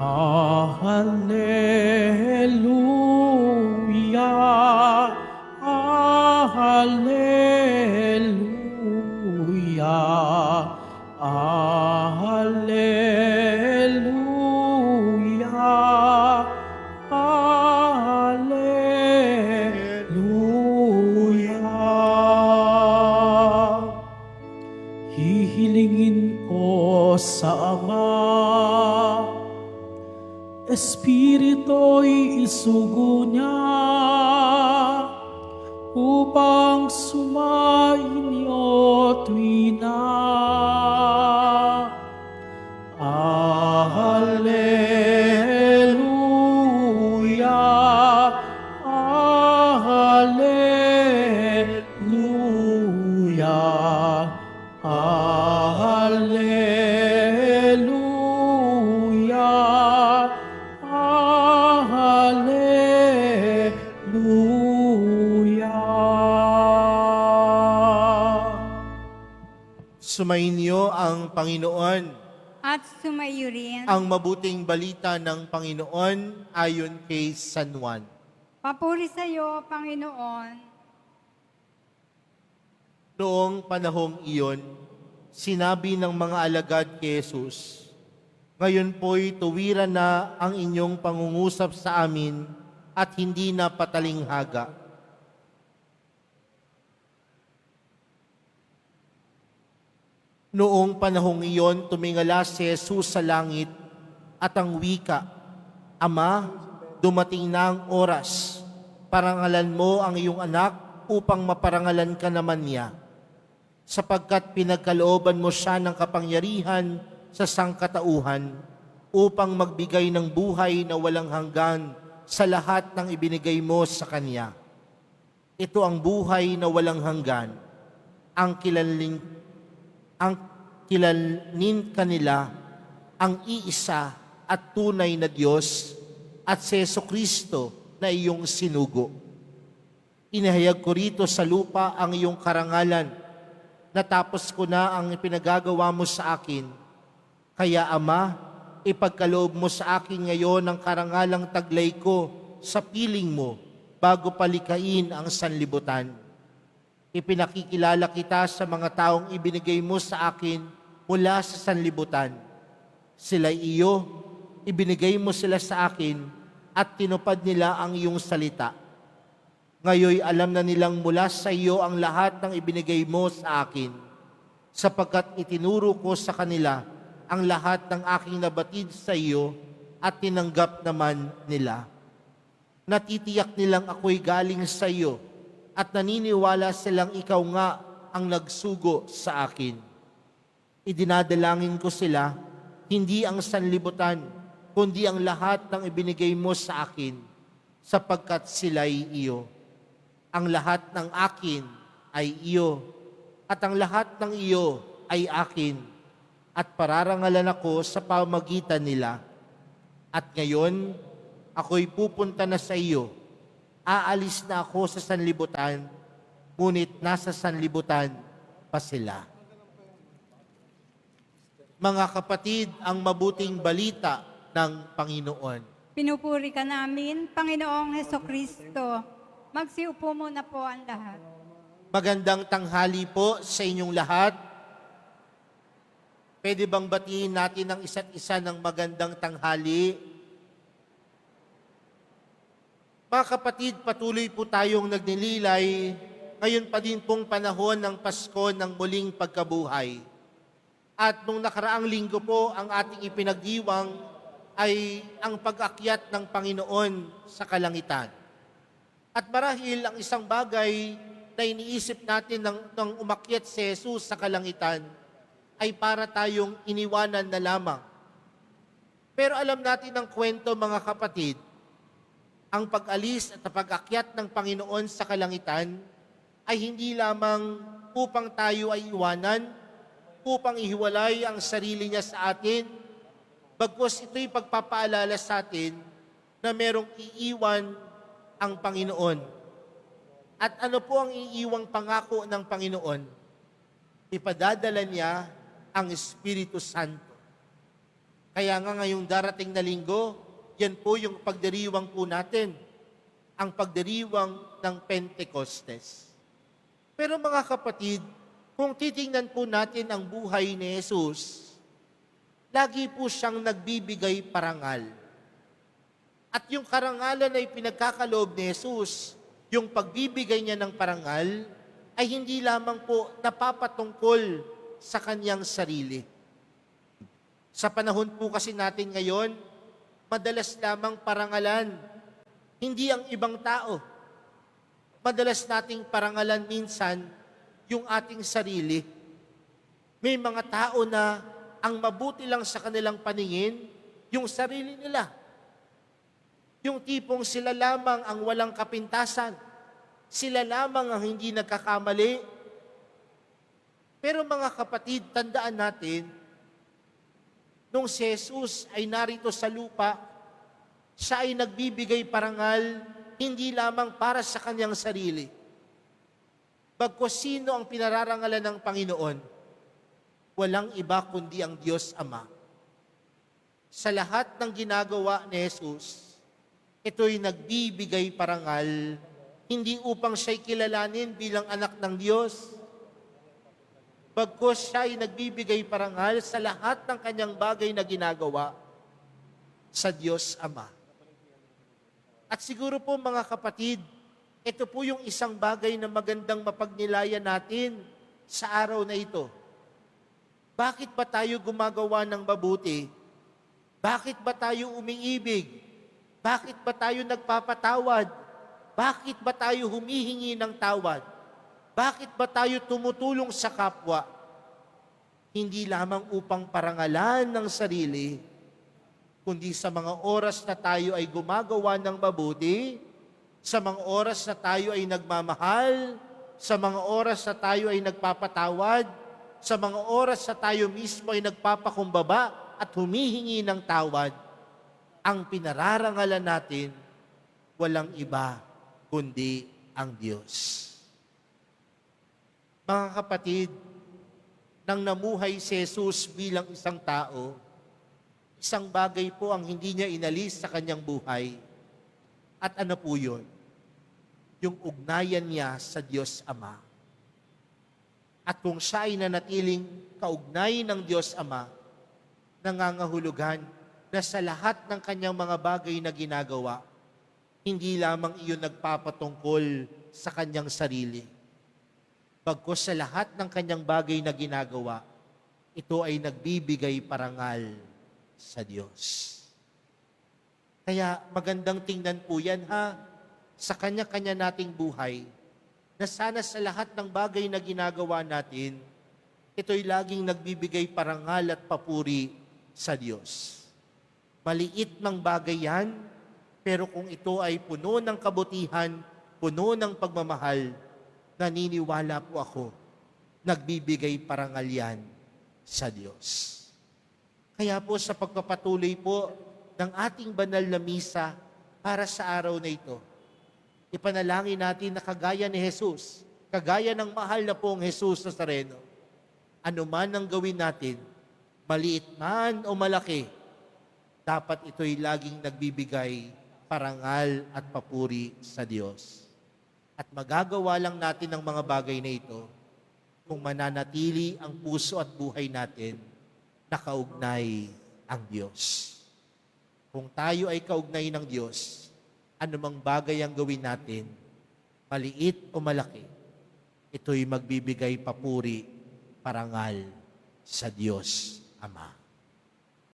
Hallelujah, Hallelujah, Hallelujah, Hallelujah. Hihilingin ko sa Ama, Espiritu'y isugo niya upang sumainyo tuwina. Hallelujah, Hallelujah, Hallelujah, Hallelujah. Sumainyo ang Panginoon. At sumayo rin. Ang mabuting balita ng Panginoon ayon kay San Juan. Papuri sa iyo, Panginoon. Noong panahong iyon, sinabi ng mga alagad kay Jesus, "Ngayon po'y tuwiran na ang inyong pangungusap sa amin at hindi na patalinghaga. Noong panahong iyon, tumingala si Jesus sa langit at ang wika, "Ama, dumating na ang oras. Parangalan mo ang iyong anak upang maparangalan ka naman niya. Sapagkat pinagkalooban mo siya ng kapangyarihan sa sangkatauhan upang magbigay ng buhay na walang hanggan sa lahat ng ibinigay mo sa Kanya. Ito ang buhay na walang hanggan, ang kilalnin kanila ang iisa at tunay na Diyos at si Jesucristo na iyong sinugo. Inahayag ko rito sa lupa ang iyong karangalan. Natapos ko na ang pinagagawa mo sa akin. Kaya Ama, ipagkaloob mo sa akin ngayon ang karangalang taglay ko sa piling mo bago palikain ang sanlibutan. Ipinakikilala kita sa mga taong ibinigay mo sa akin mula sa sanlibutan. Sila'y iyo, ibinigay mo sila sa akin at tinupad nila ang iyong salita. Ngayoy alam na nilang mula sa iyo ang lahat ng ibinigay mo sa akin, sapagkat itinuro ko sa kanila ang lahat ng aking nabatid sa iyo at tinanggap naman nila. Natitiyak nilang ako'y galing sa iyo at naniniwala silang ikaw nga ang nagsugo sa akin. Idinadalangin ko sila, hindi ang sanlibutan, kundi ang lahat ng ibinigay mo sa akin, sapagkat sila'y iyo. Ang lahat ng akin ay iyo, at ang lahat ng iyo ay akin, at pararangalan ako sa pamagitan nila. At ngayon, ako'y pupunta na sa iyo. Aalis na ako sa sanlibutan, ngunit nasa sanlibutan pa sila." Mga kapatid, ang mabuting balita ng Panginoon. Pinupuri ka namin, Panginoong Hesukristo. Magsiupo muna po ang lahat. Magandang tanghali po sa inyong lahat. Pwede bang batiin natin ang isa't isa ng magandang tanghali? Mga kapatid, patuloy po tayong nagnililay ngayon pa din pong panahon ng Pasko ng muling pagkabuhay. At nung nakaraang linggo po, ang ating ipinagdiwang ay ang pag-akyat ng Panginoon sa kalangitan. At marahil ang isang bagay na iniisip natin nang umakyat si Jesus sa kalangitan ay para tayong iniwanan na lamang. Pero alam natin ang kwento, mga kapatid, ang pag-alis at pag-akyat ng Panginoon sa kalangitan ay hindi lamang upang tayo ay iwanan, upang ihiwalay ang sarili niya sa atin, bagkus ito'y pagpapaalala sa atin na merong iiwan ang Panginoon. At ano po ang iiwang pangako ng Panginoon? Ipadadala niya ang Espiritu Santo. Kaya nga ngayong darating na linggo, yan po yung pagdiriwang po natin, ang pagdiriwang ng Pentecostes. Pero mga kapatid, kung titingnan po natin ang buhay ni Jesus, lagi po siyang nagbibigay parangal. At yung karangalan ay pinagkakaloob ni Jesus, yung pagbibigay niya ng parangal, ay hindi lamang po napapatungkol sa kanyang sarili. Sa panahon po kasi natin ngayon, madalas lamang parangalan, hindi ang ibang tao. Madalas nating parangalan minsan yung ating sarili. May mga tao na ang mabuti lang sa kanilang paningin, yung sarili nila. Yung tipong sila lamang ang walang kapintasan. Sila lamang ang hindi nagkakamali. Pero mga kapatid, tandaan natin, nung si Jesus ay narito sa lupa, siya ay nagbibigay parangal, hindi lamang para sa kanyang sarili. Bagkus sino ang pinararangalan ng Panginoon? Walang iba kundi ang Diyos Ama. Sa lahat ng ginagawa ni Jesus, ito'y nagbibigay parangal, hindi upang siya'y kilalanin bilang anak ng Diyos. Bagkus siya ay nagbibigay parangal sa lahat ng kanyang bagay na ginagawa sa Diyos Ama. At siguro po mga kapatid, ito po yung isang bagay na magandang mapagnilayan natin sa araw na ito. Bakit ba tayo gumagawa ng mabuti? Bakit ba tayo umiibig? Bakit ba tayo nagpapatawad? Bakit ba tayo humihingi ng tawad? Bakit ba tayo tumutulong sa kapwa? Hindi lamang upang parangalan ng sarili, kundi sa mga oras na tayo ay gumagawa ng mabuti, sa mga oras na tayo ay nagmamahal, sa mga oras na tayo ay nagpapatawad, sa mga oras na tayo mismo ay nagpapakumbaba at humihingi ng tawad, ang pinararangalan natin, walang iba kundi ang Diyos. Mga kapatid, nang namuhay si Jesus bilang isang tao, isang bagay po ang hindi niya inalis sa kanyang buhay. At ano po yun? Yung ugnayan niya sa Diyos Ama. At kung siya ay nanatiling kaugnay ng Diyos Ama, nangangahulugan na sa lahat ng kanyang mga bagay na ginagawa, hindi lamang iyon nagpapatungkol sa kanyang sarili. Bagkus sa lahat ng kanyang bagay na ginagawa, ito ay nagbibigay parangal sa Diyos. Kaya magandang tingnan po yan sa kanya-kanya nating buhay, na sana sa lahat ng bagay na ginagawa natin, ito'y laging nagbibigay parangal at papuri sa Diyos. Maliit ng bagay yan, pero kung ito ay puno ng kabutihan, puno ng pagmamahal, naniniwala po ako, nagbibigay parangal yan sa Diyos. Kaya po sa pagpapatuloy po ng ating banal na misa para sa araw na ito, ipanalangin natin na kagaya ni Jesus, kagaya ng mahal na pong Jesus Nazareno, ano man ang gawin natin, maliit man o malaki, dapat ito'y laging nagbibigay parangal at papuri sa Diyos. At magagawa lang natin ang mga bagay na ito kung mananatili ang puso at buhay natin nakaugnay ang Diyos. Kung tayo ay kaugnay ng Diyos, anumang bagay ang gawin natin, maliit o malaki, ito'y magbibigay papuri, parangal sa Diyos Ama.